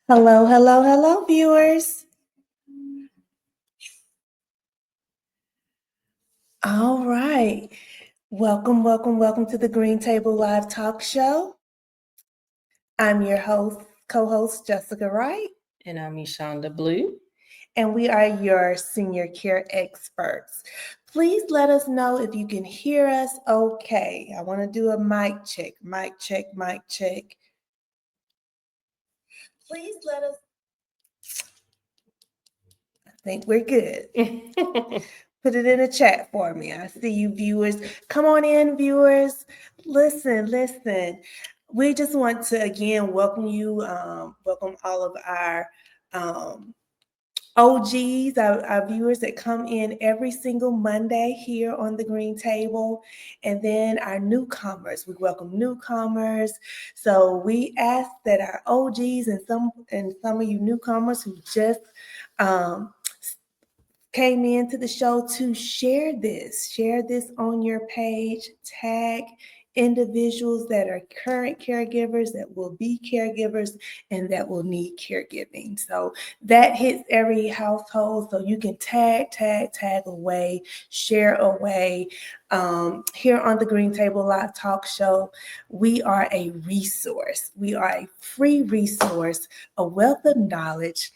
Hello, hello, hello, viewers. All right. Welcome, welcome, welcome to the Green Table Live Talk Show. I'm your co-host, Jessica Wright, And I'm Yshonda Blue. and we are your senior care experts. Please let us know if you can hear us okay. I want to do a mic check, mic check, mic check. Please let us. I think we're good. Put it in the chat for me. I see you, viewers. Come on in, viewers. Listen. We just want to again welcome you, welcome all of our OGs, our viewers that come in every single Monday here on the Green Table, and then our newcomers. We welcome newcomers. So we ask that our OGs and some of you newcomers who just came into the show to share this on your page, tag individuals that are current caregivers, that will be caregivers, and that will need caregiving. So that hits every household. So you can tag away, share away. Here on the Green Table Live Talk Show, we are a resource. We are a free resource, a wealth of knowledge.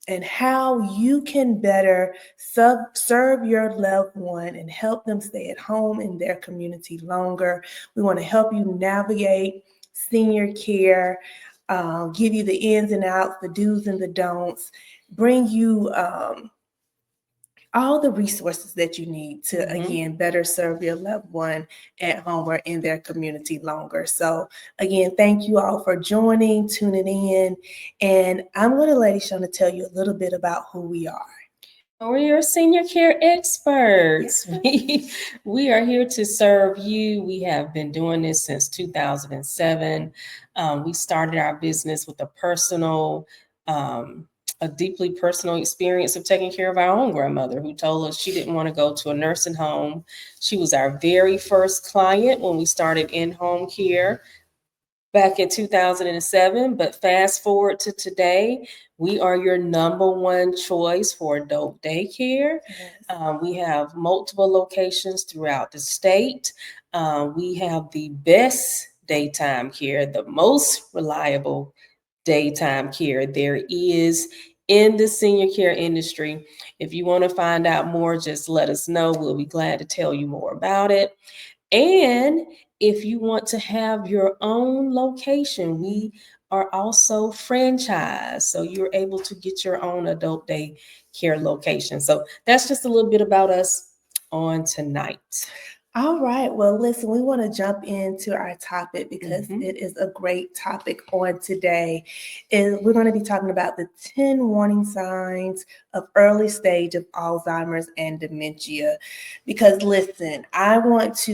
And how you can better serve your loved one and help them stay at home in their community longer. We want to help you navigate senior care, give you the ins and outs, the do's and the don'ts, bring you all the resources that you need to, again, better serve your loved one at home or in their community longer. So, again, thank you all for joining, tuning in. And I'm going to let Yshonda tell you a little bit about who we are. We're your senior care experts. We are here to serve you. We have been doing this since 2007. We started our business with a deeply personal experience of taking care of our own grandmother who told us she didn't want to go to a nursing home. She was our very first client when we started in-home care back in 2007. But fast forward to today, we are your number one choice for adult daycare. We have multiple locations throughout the state. We have the best daytime care, the most reliable daytime care there is in the senior care industry. If you want to find out more, just let us know. We'll be glad to tell you more about it. And if you want to have your own location, we are also franchised. So you're able to get your own adult day care location. So that's just a little bit about us on tonight. All right. Well, listen, we want to jump into our topic because it is a great topic on today. We're going to be talking about the 10 warning signs of early stage of Alzheimer's and dementia. Because listen,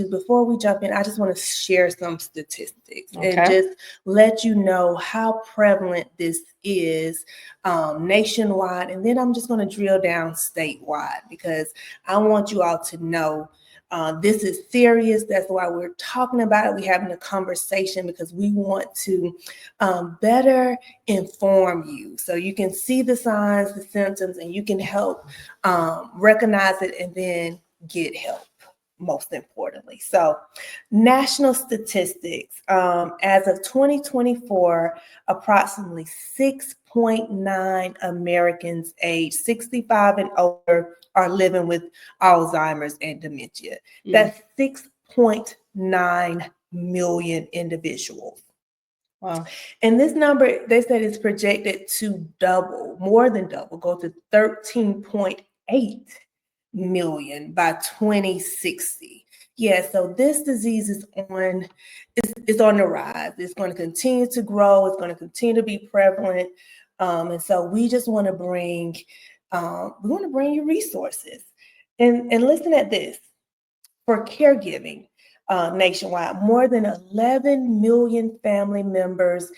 before we jump in, I just want to share some statistics and just let you know how prevalent this is nationwide. And then I'm just going to drill down statewide because I want you all to know this is serious. That's why we're talking about it. We're having a conversation because we want to better inform you so you can see the signs, the symptoms, and you can help recognize it and then get help, most importantly. So national statistics, as of 2024, approximately 6.9 Americans aged 65 and older are living with Alzheimer's and dementia. That's 6.9 million individuals. Wow. And this number, they said, is projected to double, more than double, go to 13.8 million by 2060. Yeah, so this disease is on the rise. It's going to continue to grow. It's going to continue to be prevalent. And so we just want to bring you resources. And listen at this. For caregiving nationwide, more than 11 million family members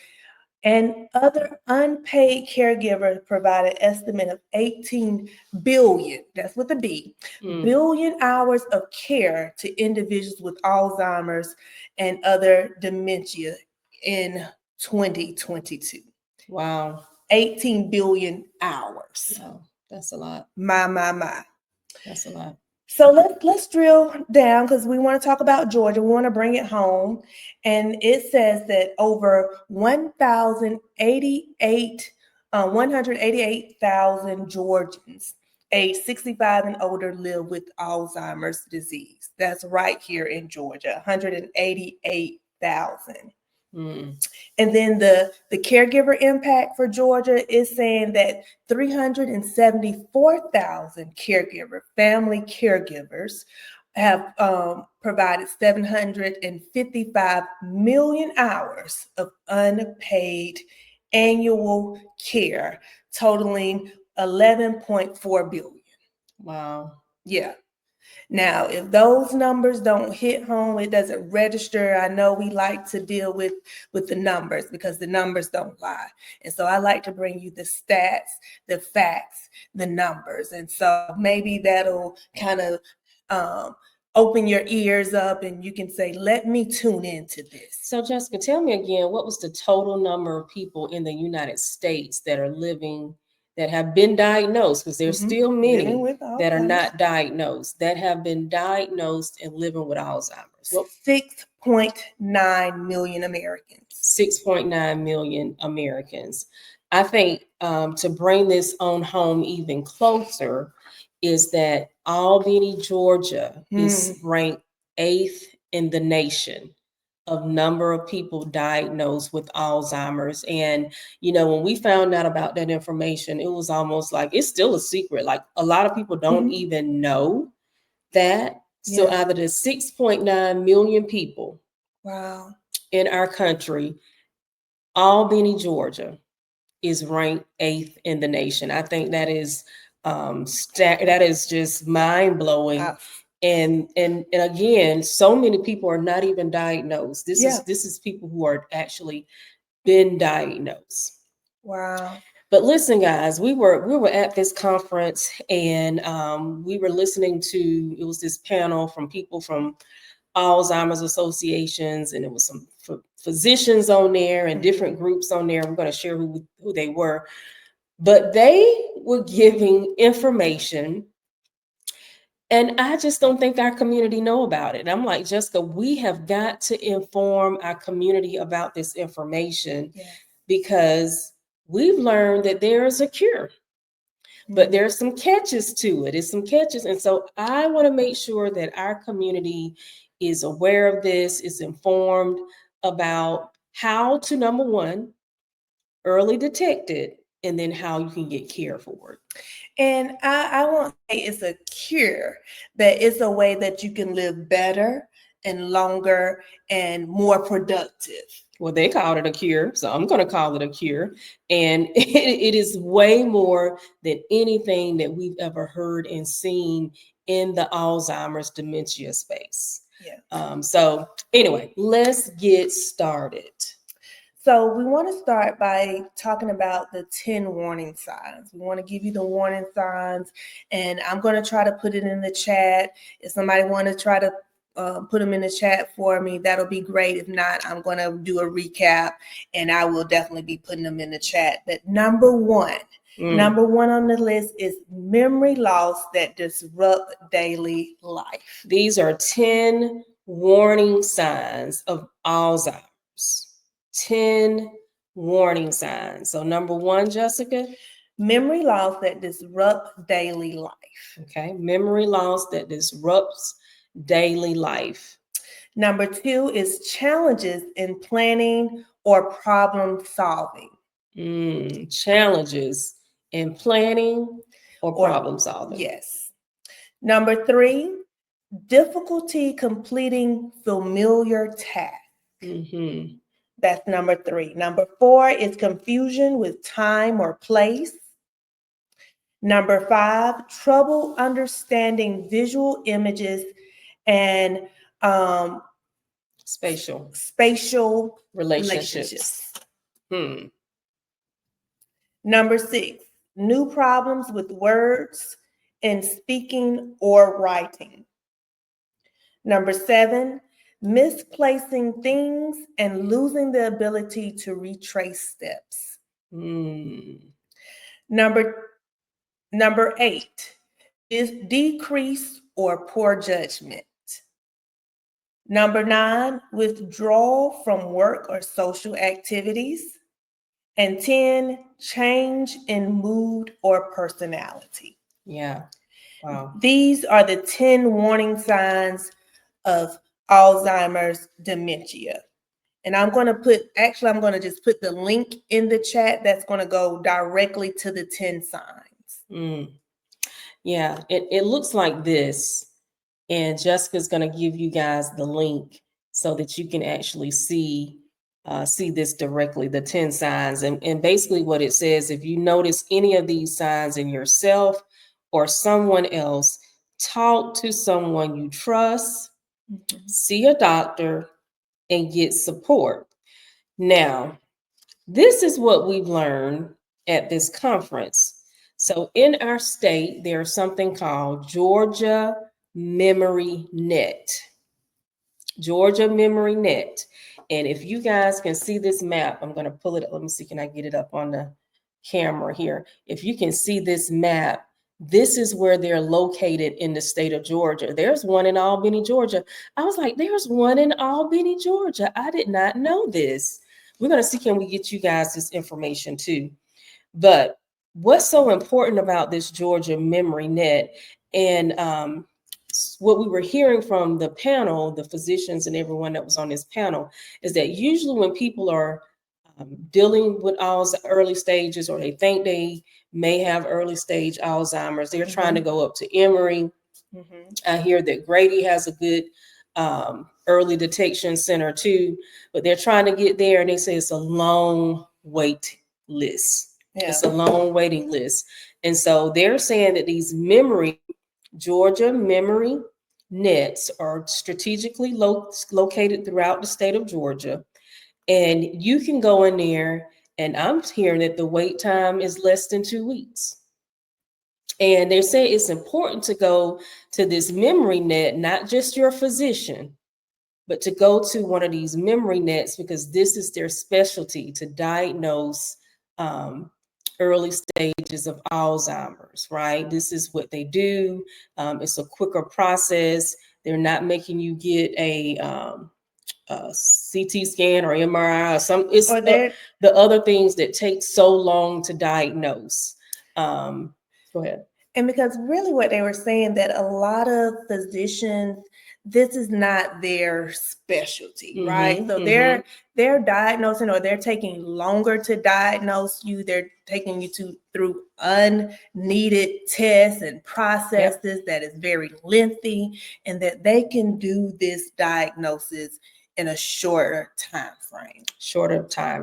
and other unpaid caregivers provide an estimate of 18 billion, that's with a B, billion hours of care to individuals with Alzheimer's and other dementia in 2022. Wow. 18 billion hours. Wow. That's a lot. My. That's a lot. So let's drill down because we want to talk about Georgia. We want to bring it home. And it says that over 188,000 Georgians age 65 and older live with Alzheimer's disease. That's right here in Georgia, 188,000. And then the caregiver impact for Georgia is saying that 374,000 family caregivers have provided 755 million hours of unpaid annual care, totaling 11.4 billion. Wow. Yeah. Now, if those numbers don't hit home, it doesn't register. I know we like to deal with the numbers because the numbers don't lie. And so I like to bring you the stats, the facts, the numbers. And so maybe that'll kind of open your ears up and you can say, let me tune into this. So Jessica, tell me again, what was the total number of people in the United States that are living, that have been diagnosed, because there's still many that are not diagnosed, that have been diagnosed and living with Alzheimer's? 6.9 million Americans. 6.9 million Americans. I think to bring this on home even closer is that Albany, Georgia is ranked 8th in the nation of number of people diagnosed with Alzheimer's. And, you know, when we found out about that information, it was almost like it's still a secret. Like a lot of people don't even know that. So out of the 6.9 million people in our country, Albany, Georgia is ranked 8th in the nation. I think that is that is just mind-blowing. And again, so many people are not even diagnosed. This is people who are actually been diagnosed. Wow. But listen, guys, we were at this conference and we were listening to, it was this panel from people from Alzheimer's associations, and it was some physicians on there and different groups on there. We're going to share who they were, but they were giving information. And I just don't think our community know about it. And I'm like, Jessica, we have got to inform our community about this information because we've learned that there is a cure, but there's some catches to it. It's some catches. And so I want to make sure that our community is aware of this, is informed about how to, number one, early detect it, and then how you can get care for it. And I won't say it's a cure, but it's a way that you can live better and longer and more productive. Well, they called it a cure, so I'm going to call it a cure. And it is way more than anything that we've ever heard and seen in the Alzheimer's dementia space. So anyway, let's get started. So we want to start by talking about the 10 warning signs. We want to give you the warning signs, and I'm going to try to put it in the chat. If somebody want to try to put them in the chat for me, that'll be great. If not, I'm going to do a recap, and I will definitely be putting them in the chat. But number one on the list is memory loss that disrupt daily life. These are 10 warning signs of Alzheimer's. 10 warning signs. So number one, Jessica? Memory loss that disrupt daily life. Okay, memory loss that disrupts daily life. Number two is challenges in planning or problem solving. Challenges in planning or problem solving. Yes. Number three, difficulty completing familiar tasks. That's number three. Number four is confusion with time or place. Number five, trouble understanding visual images and spatial relationships. Number six, new problems with words in speaking or writing. Number seven, misplacing things and losing the ability to retrace steps. Number number 8 is decrease or poor judgment. Number 9, withdrawal from work or social activities. And 10, change in mood or personality. Yeah. Wow. These are the 10 warning signs of Alzheimer's dementia. And I'm going to just put the link in the chat that's going to go directly to the 10 signs. Yeah, it looks like this. And Jessica's going to give you guys the link so that you can actually see this directly, the 10 signs. And basically what it says, if you notice any of these signs in yourself or someone else, talk to someone you trust, see a doctor, and get support. Now, this is what we've learned at this conference. So in our state, there's something called Georgia Memory Net. Georgia Memory Net. And if you guys can see this map, I'm going to pull it up. Let me see, can I get it up on the camera here? If you can see this map, this is where they're located in the state of Georgia. There's one in Albany, Georgia. I was like, there's one in Albany, Georgia. I did not know this. We're going to see, can we get you guys this information too? But what's so important about this Georgia Memory Net, and what we were hearing from the panel, the physicians and everyone that was on this panel, is that usually when people are dealing with early stages, or they think they may have early stage Alzheimer's, they're trying to go up to Emory. I hear that Grady has a good early detection center too, but they're trying to get there, and they say it's a long wait list. Yeah. It's a long waiting list. And so they're saying that these Georgia memory nets are strategically located throughout the state of Georgia. And you can go in there, and I'm hearing that the wait time is less than 2 weeks. And they say it's important to go to this memory net, not just your physician, but to go to one of these memory nets, because this is their specialty, to diagnose early stages of Alzheimer's, right? This is what they do. It's a quicker process. They're not making you get a CT scan or MRI or some. It's the other things that take so long to diagnose. Go ahead. And because really what they were saying, that a lot of physicians, this is not their specialty, right? So they're diagnosing, or they're taking longer to diagnose you. They're taking you through unneeded tests and processes that is very lengthy, and that they can do this diagnosis in a shorter time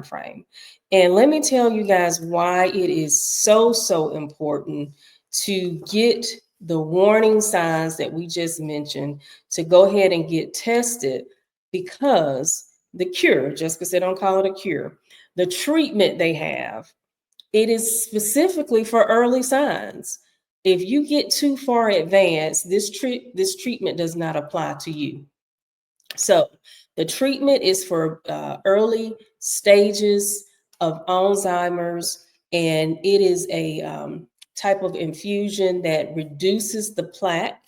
frame. And let me tell you guys why it is so important to get the warning signs that we just mentioned, to go ahead and get tested, because the cure, Jessica said, don't call it a cure, the treatment they have, it is specifically for early signs. If you get too far advanced, this treatment does not apply to you. So the treatment is for early stages of Alzheimer's, and it is a type of infusion that reduces the plaque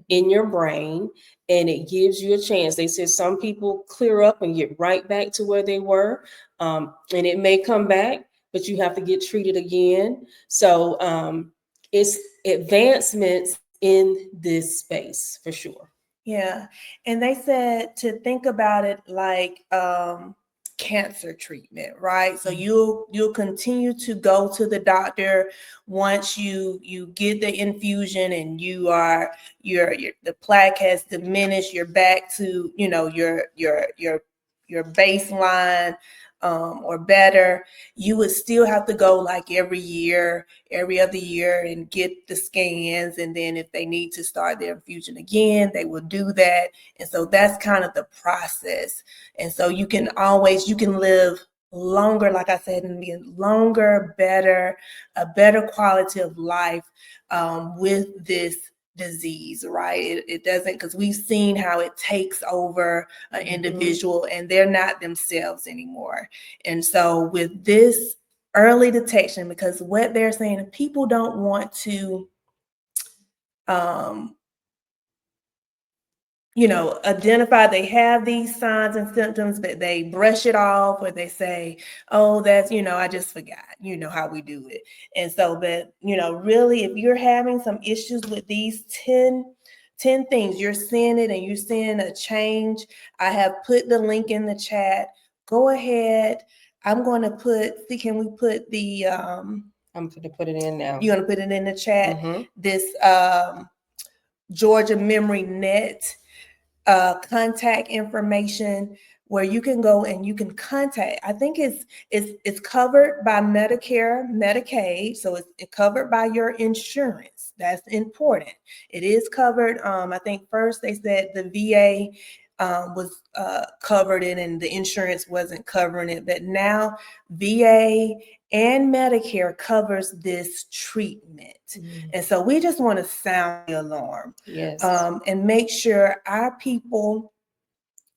in your brain, and it gives you a chance. They said some people clear up and get right back to where they were, and it may come back, but you have to get treated again. So it's advancements in this space for sure. Yeah. And they said to think about it like cancer treatment, right? So you'll continue to go to the doctor once you get the infusion, and the plaque has diminished, you're back to your baseline or better. You would still have to go like every other year, and get the scans. And then if they need to start their infusion again, they will do that. And so that's kind of the process. And so you can live longer, like I said, and be longer, a better quality of life with this disease, right? It doesn't, because we've seen how it takes over an individual, and they're not themselves anymore. And so with this early detection, because what they're saying, people don't want to identify they have these signs and symptoms, but they brush it off, or they say, oh, that's, I just forgot, how we do it. And so, but, really, if you're having some issues with these 10 things, you're seeing it and you're seeing a change, I have put the link in the chat. Go ahead. I'm going to can we put the, I'm going to put it in now. You're going to put it in the chat. Mm-hmm. This Georgia Memory Net contact information, where you can go and you can contact. I think it's covered by Medicare, Medicaid, so it's covered by your insurance. That's important. It is covered. I think first they said the VA was covered it and the insurance wasn't covering it, but now VA and Medicare covers this treatment. And so we just want to sound the alarm. Yes. And make sure our people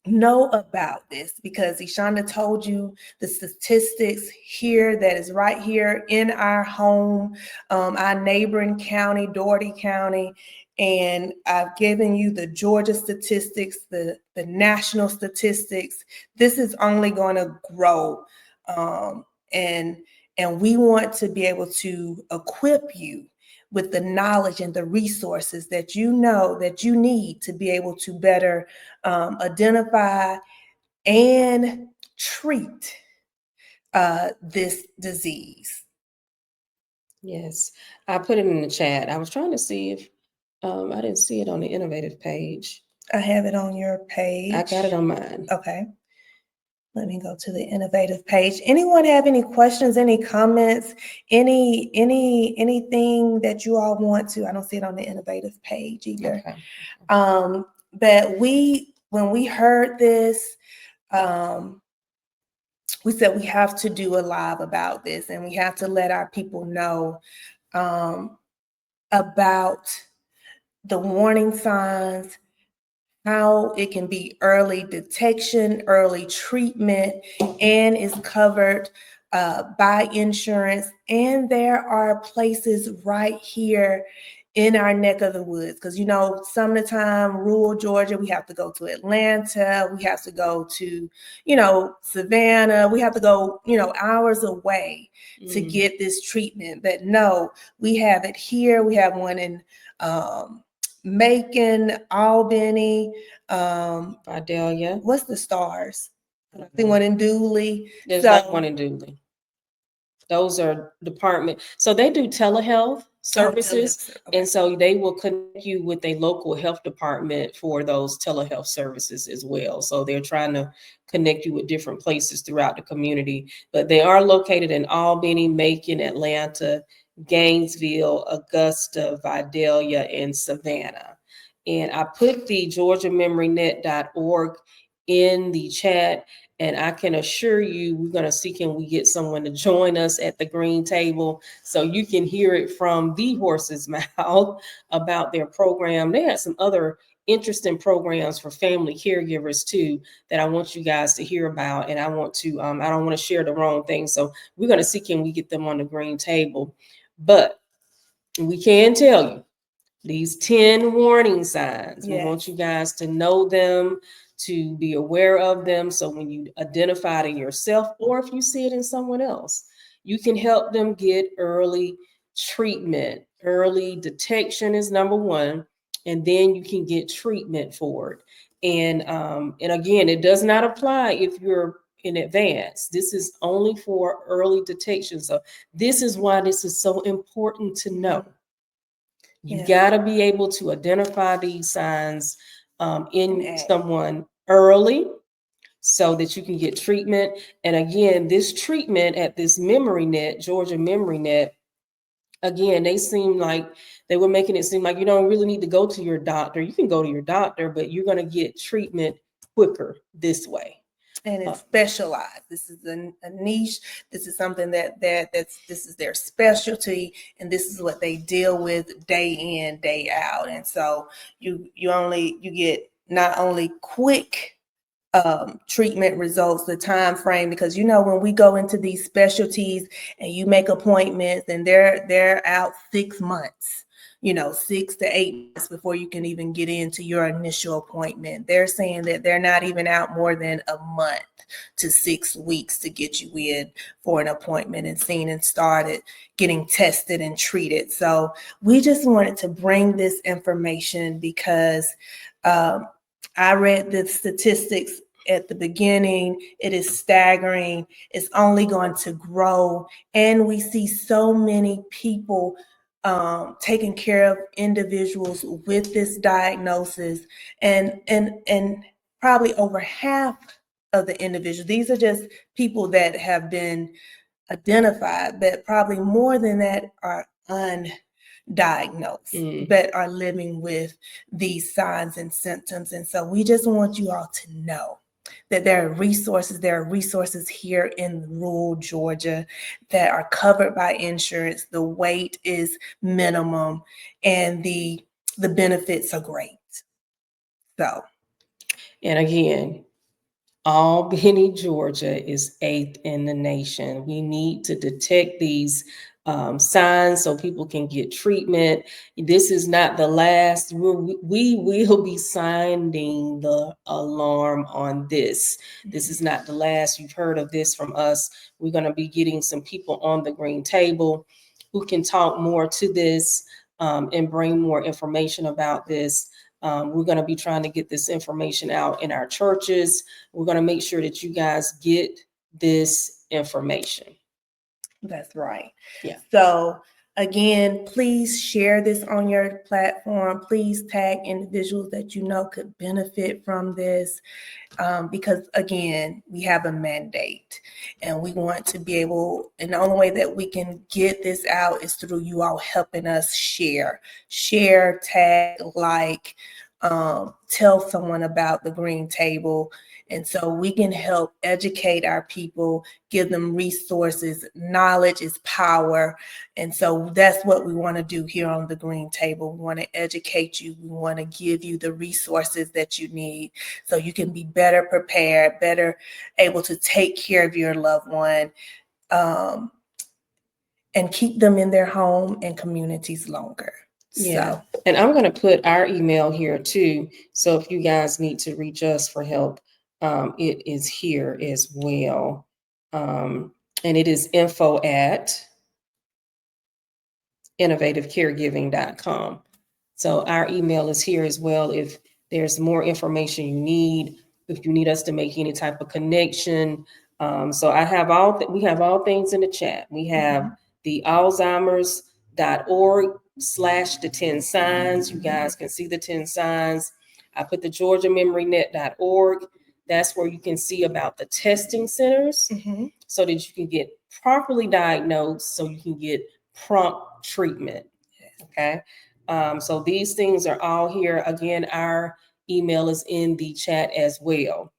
know about this, because Ishanda told you the statistics here that is right here in our home, our neighboring county, Dougherty County, and I've given you the Georgia statistics, the national statistics. This is only going to grow, and we want to be able to equip you with the knowledge and the resources that you know that you need to be able to better identify and treat this disease. Yes, I put it in the chat. I was trying to see if I didn't see it on the innovative page. I have it on your page. I got it on mine. Okay. Let me go to the innovative page. Anyone have any questions, any comments, anything that you all want to? I don't see it on the innovative page either. Okay. But when we heard this, we said we have to do a live about this, and we have to let our people know about the warning signs, how it can be early detection, early treatment, and is covered by insurance. And there are places right here in our neck of the woods, because some of the time, rural Georgia, we have to go to Atlanta, we have to go to Savannah, we have to go hours away to get this treatment. But no, we have it here. We have one in Macon, Albany, Vidalia. What's the stars? I think one in Dooley. There's not one in Dooley. Those are department. So they do telehealth services. Okay. And so they will connect you with a local health department for those telehealth services as well. So they're trying to connect you with different places throughout the community. But they are located in Albany, Macon, Atlanta, Gainesville, Augusta, Vidalia, and Savannah. And I put the GeorgiaMemoryNet.org in the chat, and I can assure you we're going to see, can we get someone to join us at the green table so you can hear it from the horse's mouth about their program. They had some other interesting programs for family caregivers too that I want you guys to hear about, and I want to I don't want to share the wrong thing, so we're going to see, can we get them on the green table. But we can tell you these 10 warning signs. Yes. We want you guys to know them, to be aware of them, so when you identify it in yourself, or if you see it in someone else, you can help them get early treatment. Early detection is number one, and then you can get treatment for it. And again, it does not apply if you're in advance. This is only for early detection. So this is why this is so important to know. You got to be able to identify these signs in someone early so that you can get treatment. And again, this treatment at this Memory Net, Georgia Memory Net, again, they were making it seem like you don't really need to go to your doctor. You can go to your doctor, but you're going to get treatment quicker this way. And it's specialized. This is a niche. This is something this is their specialty, and this is what they deal with day in, day out. And so you get not only quick treatment results, the time frame, because when we go into these specialties and you make appointments and they're out 6 months, 6 to 8 months before you can even get into your initial appointment. They're saying that they're not even out more than a month to 6 weeks to get you in for an appointment and seen and started getting tested and treated. So we just wanted to bring this information because I read the statistics at the beginning. It is staggering. It's only going to grow. And we see so many people taking care of individuals with this diagnosis. And probably over half of the individuals, these are just people that have been identified, but probably more than that are undiagnosed, but are living with these signs and symptoms. And so we just want you all to know that there are resources here in rural Georgia that are covered by insurance. The wait is minimum and the benefits are great. So, and again, Albany, Georgia is 8th in the nation. We need to detect these signs so people can get treatment. This is not the last. We will be sounding the alarm on this. This is not the last you've heard of this from us. We're going to be getting some people on the green table who can talk more to this and bring more information about this. We're going to be trying to get this information out in our churches. We're going to make sure that you guys get this information. That's right. Yeah. So again, please share this on your platform. Please tag individuals that you know could benefit from this. Because again, we have a mandate and we want to be able, and the only way that we can get this out is through you all helping us share, tag, like, tell someone about the green table. And so we can help educate our people, give them resources. Knowledge is power. And so that's what we want to do here on the green table. We want to educate you. We want to give you the resources that you need so you can be better prepared, better able to take care of your loved one, and keep them in their home and communities longer. Yeah. So. And I'm going to put our email here too. So if you guys need to reach us for help, it is here as well. And it is info@innovativecaregiving.com. So our email is here as well. If there's more information you need, if you need us to make any type of connection. So we have all things in the chat. We have the Alzheimer's.org/the 10 signs. You guys can see the 10 signs. I put the GeorgiaMemoryNet.org. That's where you can see about the testing centers so that you can get properly diagnosed, so you can get prompt treatment. Okay. So these things are all here. Again, our email is in the chat as well.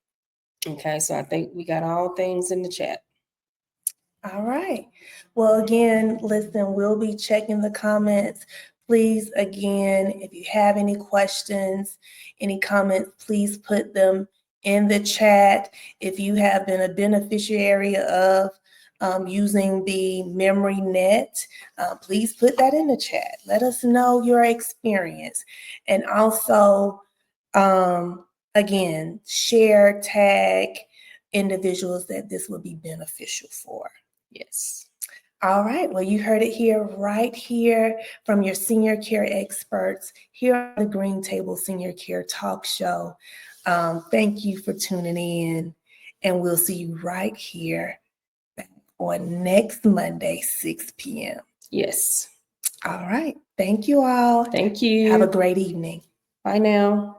Okay, so I think we got all things in the chat. All right. Well, again, listen, we'll be checking the comments. Please, again, if you have any questions, any comments, please put them in the chat. If you have been a beneficiary of using the Memory Net, please put that in the chat. Let us know your experience. And also, again, share, tag individuals that this will be beneficial for. Yes. All right. Well, you heard it right here from your senior care experts here on the Green Table Senior Care Talk Show. Thank you for tuning in, and we'll see you right here on next Monday, 6 p.m. Yes. All right. Thank you all. Thank you. Have a great evening. Bye now.